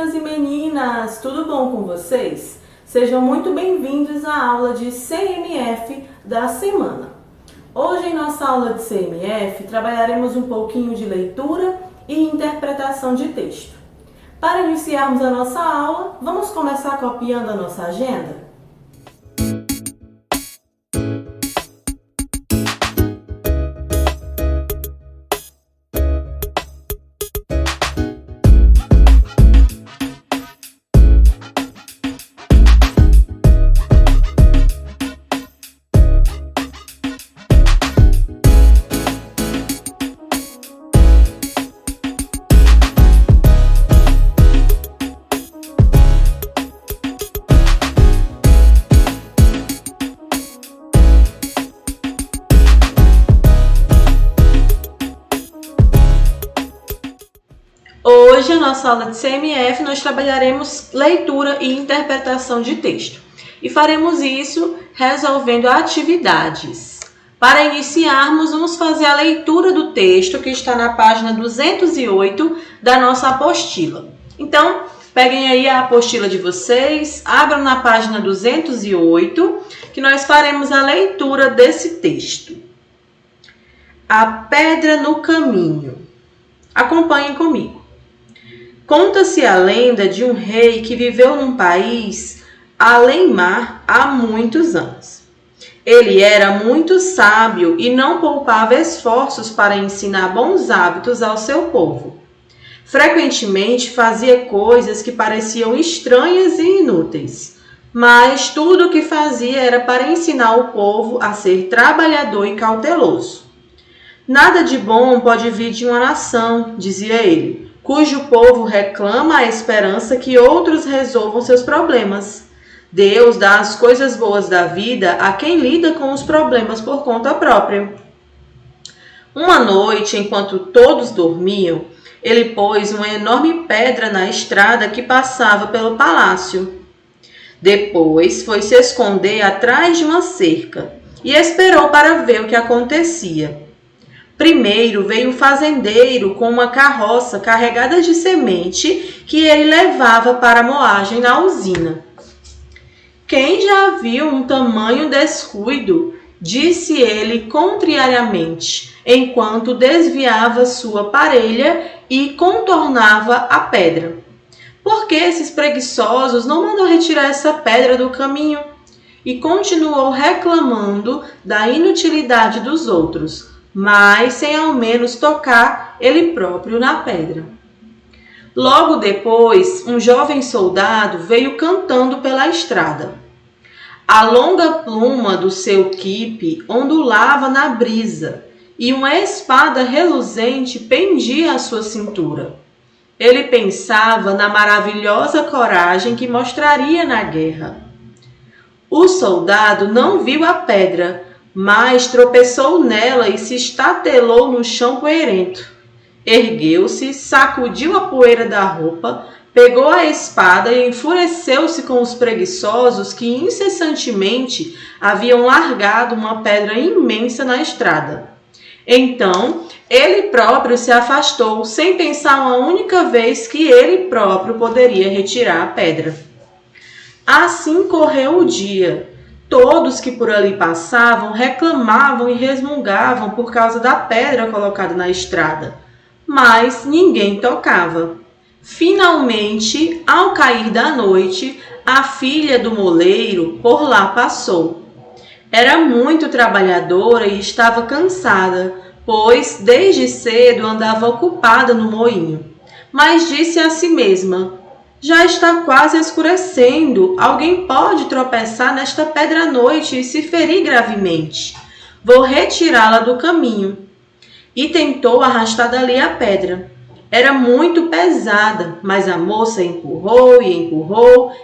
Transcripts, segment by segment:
meninas e meninas, tudo bom com vocês? Sejam muito bem-vindos à aula de CMF da semana. Hoje em nossa aula de CMF trabalharemos um pouquinho de leitura e interpretação de texto. Para iniciarmos a nossa aula, vamos começar copiando a nossa agenda? Hoje, na nossa aula de CMF, nós trabalharemos leitura e interpretação de texto. E faremos isso resolvendo atividades. Para iniciarmos, vamos fazer a leitura do texto que está na página 208 da nossa apostila. Então, peguem aí a apostila de vocês, abram na página 208, que nós faremos a leitura desse texto. A pedra no caminho. Acompanhem comigo. Conta-se a lenda de um rei que viveu num país além-mar há muitos anos. Ele era muito sábio e não poupava esforços para ensinar bons hábitos ao seu povo. Frequentemente fazia coisas que pareciam estranhas e inúteis, mas tudo o que fazia era para ensinar o povo a ser trabalhador e cauteloso. Nada de bom pode vir de uma nação, dizia ele, cujo povo reclama a esperança que outros resolvam seus problemas. Deus dá as coisas boas da vida a quem lida com os problemas por conta própria. Uma noite, enquanto todos dormiam, ele pôs uma enorme pedra na estrada que passava pelo palácio. Depois foi se esconder atrás de uma cerca e esperou para ver o que acontecia. Primeiro veio um fazendeiro com uma carroça carregada de semente que ele levava para a moagem na usina. Quem já viu um tamanho descuido? Disse ele contrariamente, enquanto desviava sua parelha e contornava a pedra. Por que esses preguiçosos não mandam retirar essa pedra do caminho? E continuou reclamando da inutilidade dos outros, mas sem ao menos tocar ele próprio na pedra. Logo depois, um jovem soldado veio cantando pela estrada. A longa pluma do seu quipe ondulava na brisa e uma espada reluzente pendia à sua cintura. Ele pensava na maravilhosa coragem que mostraria na guerra. O soldado não viu a pedra, mas tropeçou nela e se estatelou no chão poeirento. Ergueu-se, sacudiu a poeira da roupa, pegou a espada e enfureceu-se com os preguiçosos que incessantemente haviam largado uma pedra imensa na estrada. Então, ele próprio se afastou, sem pensar uma única vez que ele próprio poderia retirar a pedra. Assim correu o dia. Todos que por ali passavam reclamavam e resmungavam por causa da pedra colocada na estrada, mas ninguém tocava. Finalmente, ao cair da noite, a filha do moleiro por lá passou. Era muito trabalhadora e estava cansada, pois desde cedo andava ocupada no moinho. Mas disse a si mesma: já está quase escurecendo. Alguém pode tropeçar nesta pedra à noite e se ferir gravemente. Vou retirá-la do caminho. E tentou arrastar dali a pedra. Era muito pesada, mas a moça empurrou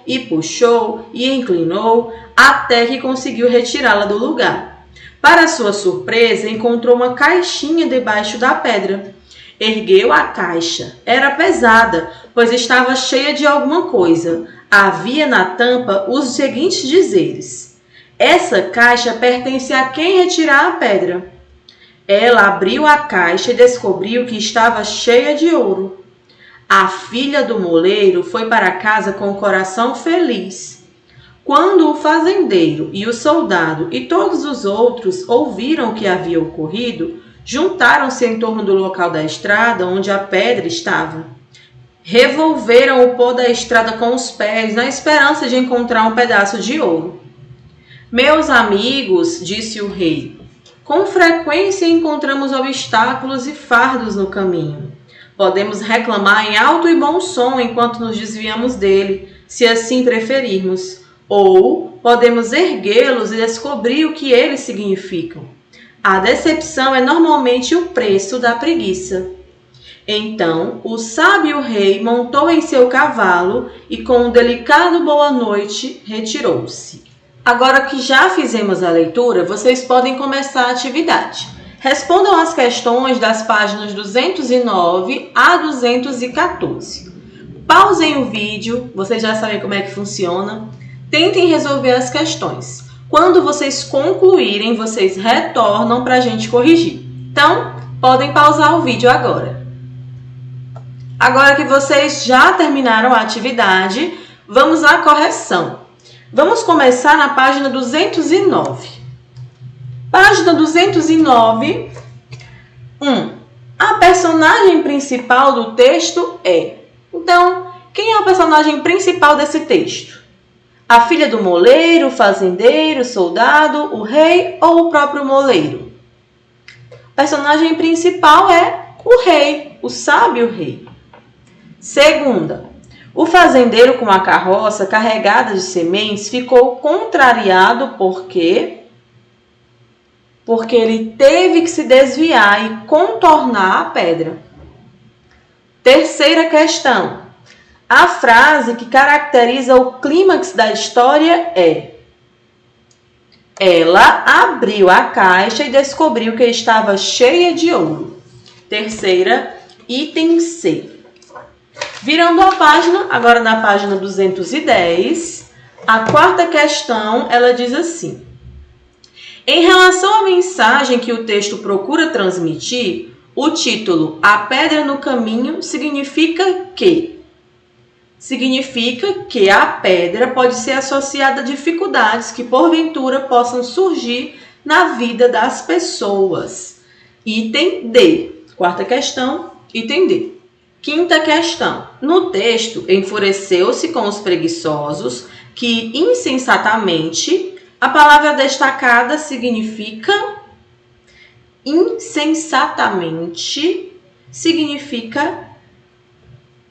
e puxou e inclinou até que conseguiu retirá-la do lugar. Para sua surpresa, encontrou uma caixinha debaixo da pedra. Ergueu a caixa. Era pesada, pois estava cheia de alguma coisa. Havia na tampa os seguintes dizeres: essa caixa pertence a quem retirar a pedra. Ela abriu a caixa e descobriu que estava cheia de ouro. A filha do moleiro foi para casa com o coração feliz. Quando o fazendeiro e o soldado e todos os outros ouviram o que havia ocorrido, juntaram-se em torno do local da estrada onde a pedra estava. Revolveram o pó da estrada com os pés, na esperança de encontrar um pedaço de ouro. Meus amigos, disse o rei, com frequência encontramos obstáculos e fardos no caminho. Podemos reclamar em alto e bom som enquanto nos desviamos dele, se assim preferirmos. Ou podemos erguê-los e descobrir o que eles significam. A decepção é normalmente o preço da preguiça. Então, o sábio rei montou em seu cavalo e, com um delicado boa noite, retirou-se. Agora que já fizemos a leitura, vocês podem começar a atividade. Respondam as questões das páginas 209 a 214. Pausem o vídeo, vocês já sabem como é que funciona. Tentem resolver as questões. Quando vocês concluírem, vocês retornam para a gente corrigir. Então, podem pausar o vídeo agora. Agora que vocês já terminaram a atividade, vamos à correção. Vamos começar na página 209. Página 209, 1. A personagem principal do texto é. Então, quem é o personagem principal desse texto? A filha do moleiro, o fazendeiro, o soldado, o rei ou o próprio moleiro? O personagem principal é o rei, o sábio rei. Segunda, o fazendeiro com a carroça carregada de sementes ficou contrariado porque ele teve que se desviar e contornar a pedra. Terceira questão. A frase que caracteriza o clímax da história é: ela abriu a caixa e descobriu que estava cheia de ouro. Terceira, item C. Virando a página, agora na página 210, a quarta questão, ela diz assim: em relação à mensagem que o texto procura transmitir, o título A Pedra no Caminho significa que a pedra pode ser associada a dificuldades que porventura possam surgir na vida das pessoas. Item D. Quarta questão, item D. Quinta questão. No texto, enfureceu-se com os preguiçosos que, insensatamente, a palavra destacada significa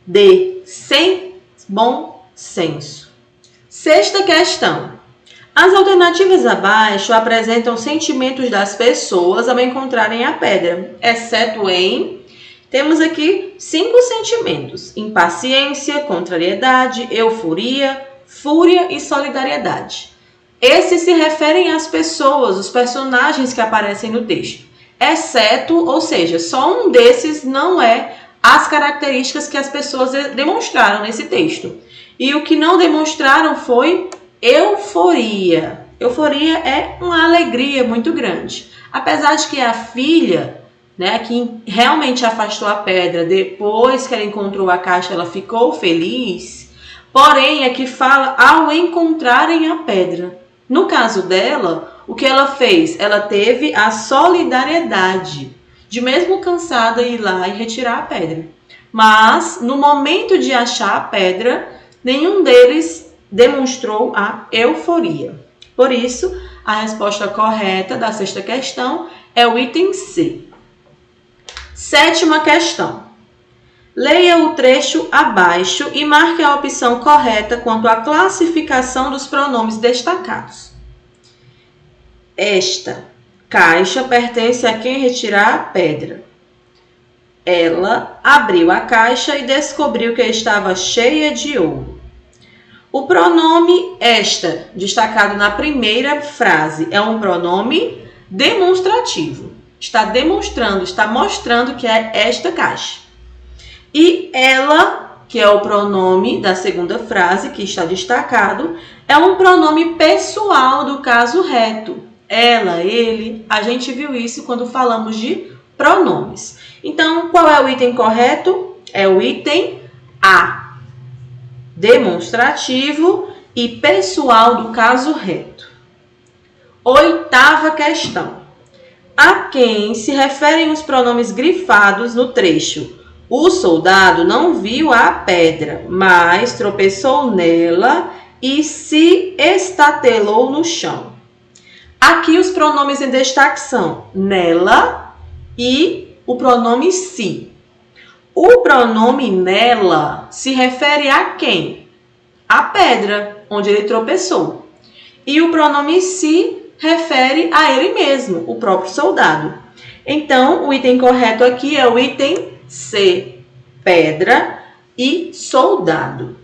D. Sem bom senso. Sexta questão. As alternativas abaixo apresentam sentimentos das pessoas ao encontrarem a pedra, exceto em... Temos aqui 5 sentimentos: impaciência, contrariedade, euforia, fúria e solidariedade. Esses se referem às pessoas, os personagens que aparecem no texto. Exceto, ou seja, só um desses não é as características que as pessoas demonstraram nesse texto. E o que não demonstraram foi euforia. Euforia é uma alegria muito grande. Apesar de que a filha, que realmente afastou a pedra, depois que ela encontrou a caixa, ela ficou feliz. Porém, aqui fala ao encontrarem a pedra. No caso dela, o que ela fez? Ela teve a solidariedade de, mesmo cansada, ir lá e retirar a pedra. Mas, no momento de achar a pedra, nenhum deles demonstrou a euforia. Por isso, a resposta correta da sexta questão é o item C. Sétima questão. Leia o trecho abaixo e marque a opção correta quanto à classificação dos pronomes destacados. Esta caixa pertence a quem retirar a pedra. Ela abriu a caixa e descobriu que estava cheia de ouro. O pronome esta, destacado na primeira frase, é um pronome demonstrativo. Está demonstrando, está mostrando que é esta caixa. E ela, que é o pronome da segunda frase, que está destacado, é um pronome pessoal do caso reto. Ela, ele, a gente viu isso quando falamos de pronomes. Então, qual é o item correto? É o item A. Demonstrativo e pessoal do caso reto. 8ª questão. A quem se referem os pronomes grifados no trecho? O soldado não viu a pedra, mas tropeçou nela e se estatelou no chão. Aqui os pronomes em destaque são nela e o pronome se. O pronome nela se refere a quem? A pedra, onde ele tropeçou. E o pronome se refere a ele mesmo, o próprio soldado. Então, o item correto aqui é o item C, pedra e soldado.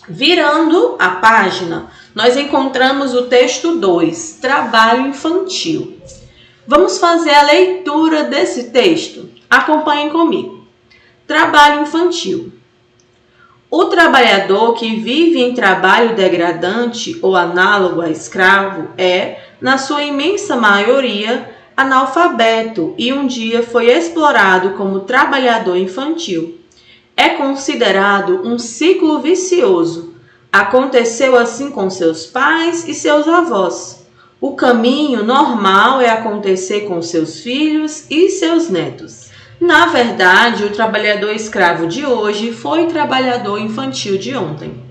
Virando a página, nós encontramos o texto 2, trabalho infantil. Vamos fazer a leitura desse texto? Acompanhem comigo. Trabalho infantil. O trabalhador que vive em trabalho degradante ou análogo a escravo é, na sua imensa maioria, analfabeto e um dia foi explorado como trabalhador infantil. É considerado um ciclo vicioso. Aconteceu assim com seus pais e seus avós. O caminho normal é acontecer com seus filhos e seus netos. Na verdade, o trabalhador escravo de hoje foi trabalhador infantil de ontem.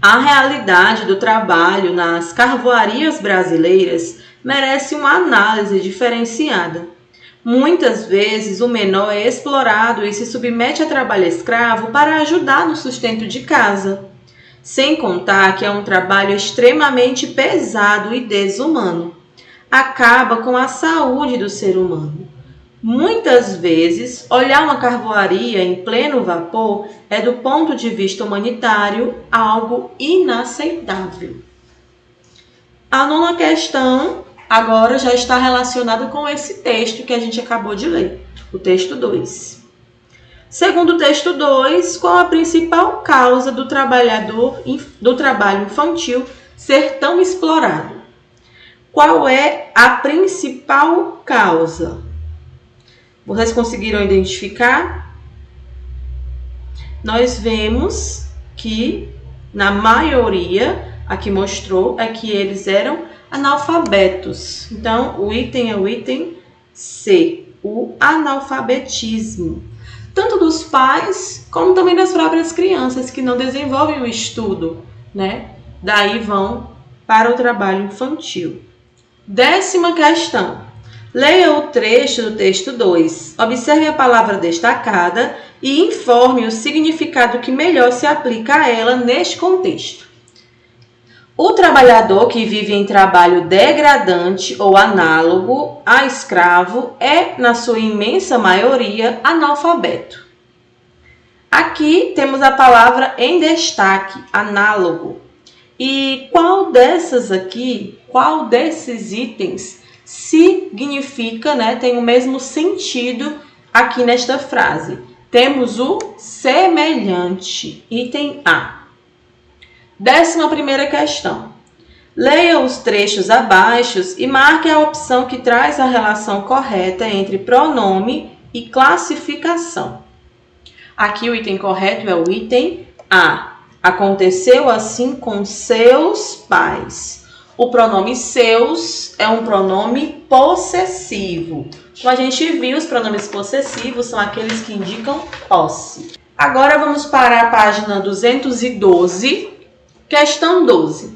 A realidade do trabalho nas carvoarias brasileiras merece uma análise diferenciada. Muitas vezes o menor é explorado e se submete a trabalho escravo para ajudar no sustento de casa. Sem contar que é um trabalho extremamente pesado e desumano. Acaba com a saúde do ser humano. Muitas vezes, olhar uma carvoaria em pleno vapor é, do ponto de vista humanitário, algo inaceitável. A 9ª questão agora já está relacionada com esse texto que a gente acabou de ler, o texto 2. Segundo o texto 2, qual a principal causa do trabalho infantil ser tão explorado? Qual é a principal causa? Vocês conseguiram identificar? Nós vemos que, na maioria, aqui mostrou, é que eles eram analfabetos. Então, o item é o item C, o analfabetismo. Tanto dos pais, como também das próprias crianças que não desenvolvem o estudo, né? Daí vão para o trabalho infantil. 10ª questão. Leia o trecho do texto 2. Observe a palavra destacada e informe o significado que melhor se aplica a ela neste contexto. O trabalhador que vive em trabalho degradante ou análogo a escravo é, na sua imensa maioria, analfabeto. Aqui temos a palavra em destaque, análogo. E qual desses itens significa, tem o mesmo sentido aqui nesta frase? Temos o semelhante, item A. 11ª questão. Leia os trechos abaixo e marque a opção que traz a relação correta entre pronome e classificação. Aqui o item correto é o item A. Aconteceu assim com seus pais. O pronome seus é um pronome possessivo. Como a gente viu, os pronomes possessivos são aqueles que indicam posse. Agora vamos para a página 212, questão 12.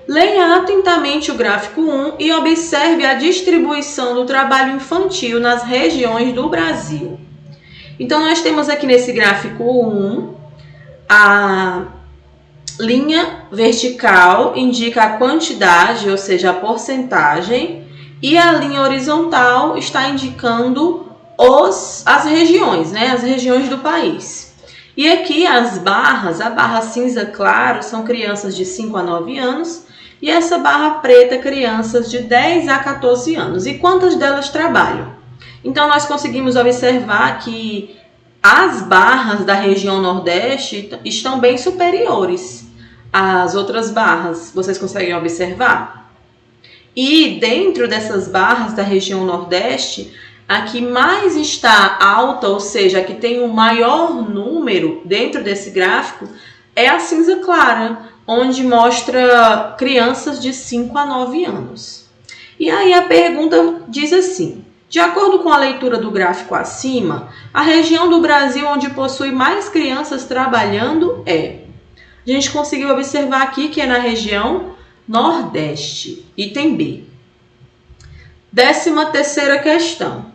Leia atentamente o gráfico 1 e observe a distribuição do trabalho infantil nas regiões do Brasil. Então, nós temos aqui nesse gráfico 1 a linha vertical indica a quantidade, ou seja, a porcentagem, e a linha horizontal está indicando as regiões, as regiões do país. E aqui as barras, a barra cinza claro, são crianças de 5 a 9 anos, e essa barra preta, crianças de 10 a 14 anos. E quantas delas trabalham? Então, nós conseguimos observar que as barras da região Nordeste estão bem superiores às outras barras. Vocês conseguem observar? E dentro dessas barras da região Nordeste, A que mais está alta, ou seja, a que tem o maior número dentro desse gráfico, é a cinza clara, onde mostra crianças de 5 a 9 anos. E aí a pergunta diz assim: de acordo com a leitura do gráfico acima, a região do Brasil onde possui mais crianças trabalhando é... A gente conseguiu observar aqui que é na região Nordeste. Item B. 13ª questão.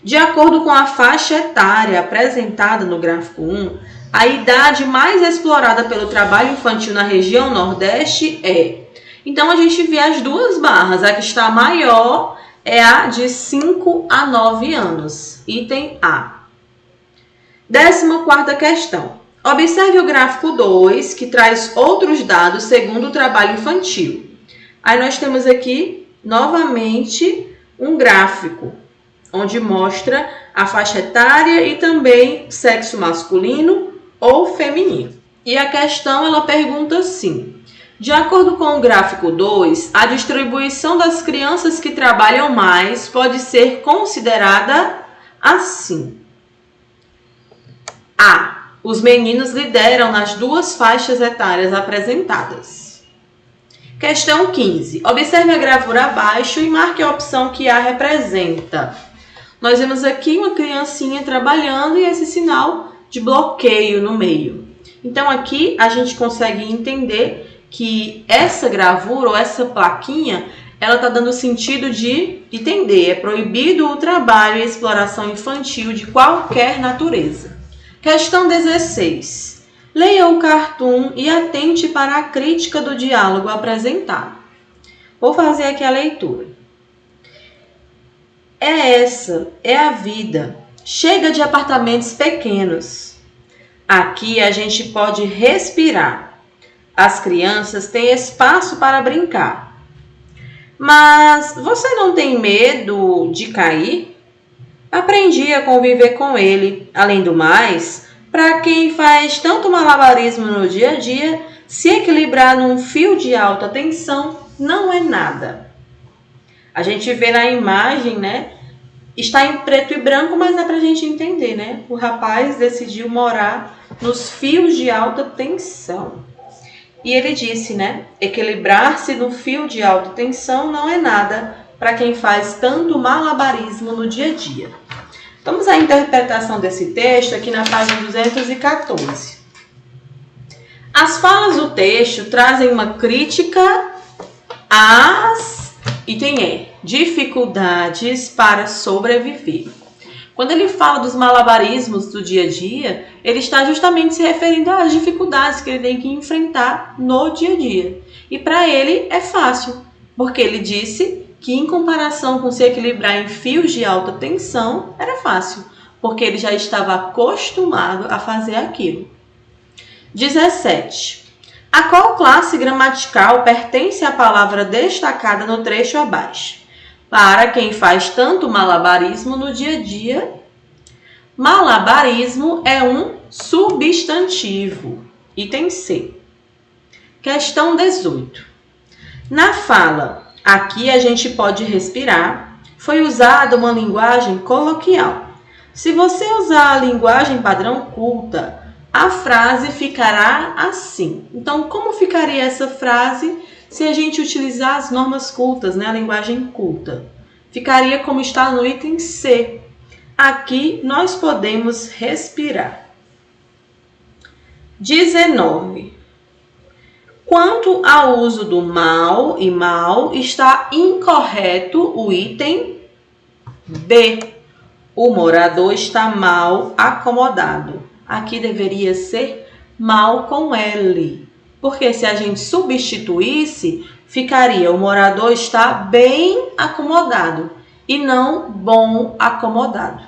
De acordo com a faixa etária apresentada no gráfico 1, a idade mais explorada pelo trabalho infantil na região Nordeste é... Então, a gente vê as duas barras. A que está maior é a de 5 a 9 anos. Item A. 14ª questão. Observe o gráfico 2, que traz outros dados segundo o trabalho infantil. Aí nós temos aqui, novamente, um gráfico, onde mostra a faixa etária e também sexo masculino ou feminino. E a questão, ela pergunta assim: de acordo com o gráfico 2, a distribuição das crianças que trabalham mais pode ser considerada assim. A. Os meninos lideram nas duas faixas etárias apresentadas. Questão 15. Observe a gravura abaixo e marque a opção que A representa. Nós vemos aqui uma criancinha trabalhando e esse sinal de bloqueio no meio. Então aqui a gente consegue entender que essa gravura ou essa plaquinha, ela está dando sentido de entender. É proibido o trabalho e exploração infantil de qualquer natureza. Questão 16. Leia o cartoon e atente para a crítica do diálogo apresentado. Vou fazer aqui a leitura. Essa é a vida. Chega de apartamentos pequenos. Aqui a gente pode respirar. As crianças têm espaço para brincar. Mas você não tem medo de cair? Aprendi a conviver com ele. Além do mais, para quem faz tanto malabarismo no dia a dia, se equilibrar num fio de alta tensão não é nada. A gente vê na imagem, né? Está em preto e branco, mas dá pra gente entender, né? O rapaz decidiu morar nos fios de alta tensão. E ele disse, né? Equilibrar-se no fio de alta tensão não é nada para quem faz tanto malabarismo no dia a dia. Vamos à interpretação desse texto aqui na página 214. As falas do texto trazem uma crítica às, item E, dificuldades para sobreviver. Quando ele fala dos malabarismos do dia a dia, ele está justamente se referindo às dificuldades que ele tem que enfrentar no dia a dia. E para ele é fácil, porque ele disse que em comparação com se equilibrar em fios de alta tensão, era fácil, porque ele já estava acostumado a fazer aquilo. 17. A qual classe gramatical pertence à palavra destacada no trecho abaixo? Para quem faz tanto malabarismo no dia a dia, malabarismo é um substantivo. Item C. Questão 18. Na fala "aqui a gente pode respirar", foi usada uma linguagem coloquial. Se você usar a linguagem padrão culta, a frase ficará assim. Então, como ficaria essa frase se a gente utilizar as normas cultas, né? A linguagem culta? Ficaria como está no item C. Aqui nós podemos respirar. 19. Quanto ao uso do mal e mal, está incorreto o item B. O morador está mal acomodado. Aqui deveria ser mal com L. Porque se a gente substituísse, ficaria o morador está bem acomodado e não bom acomodado.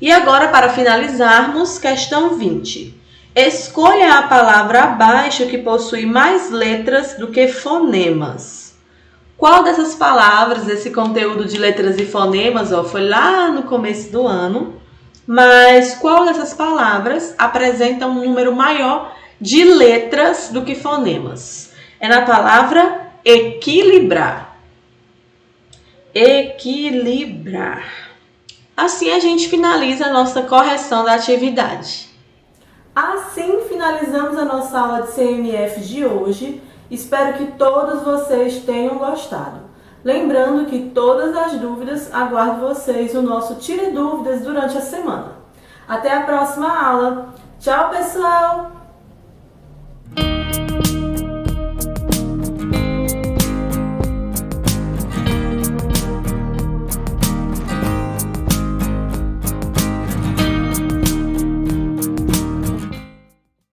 E agora, para finalizarmos, questão 20. Escolha a palavra abaixo que possui mais letras do que fonemas. Qual dessas palavras, esse conteúdo de letras e fonemas, foi lá no começo do ano, mas qual dessas palavras apresenta um número maior de letras do que fonemas? É na palavra equilibrar. equilibrar. Assim a gente finaliza a nossa correção da atividade. Assim finalizamos a nossa aula de CMF de hoje. Espero que todos vocês tenham gostado. Lembrando que todas as dúvidas, aguardo vocês no nosso Tire Dúvidas durante a semana. Até a próxima aula. Tchau, pessoal!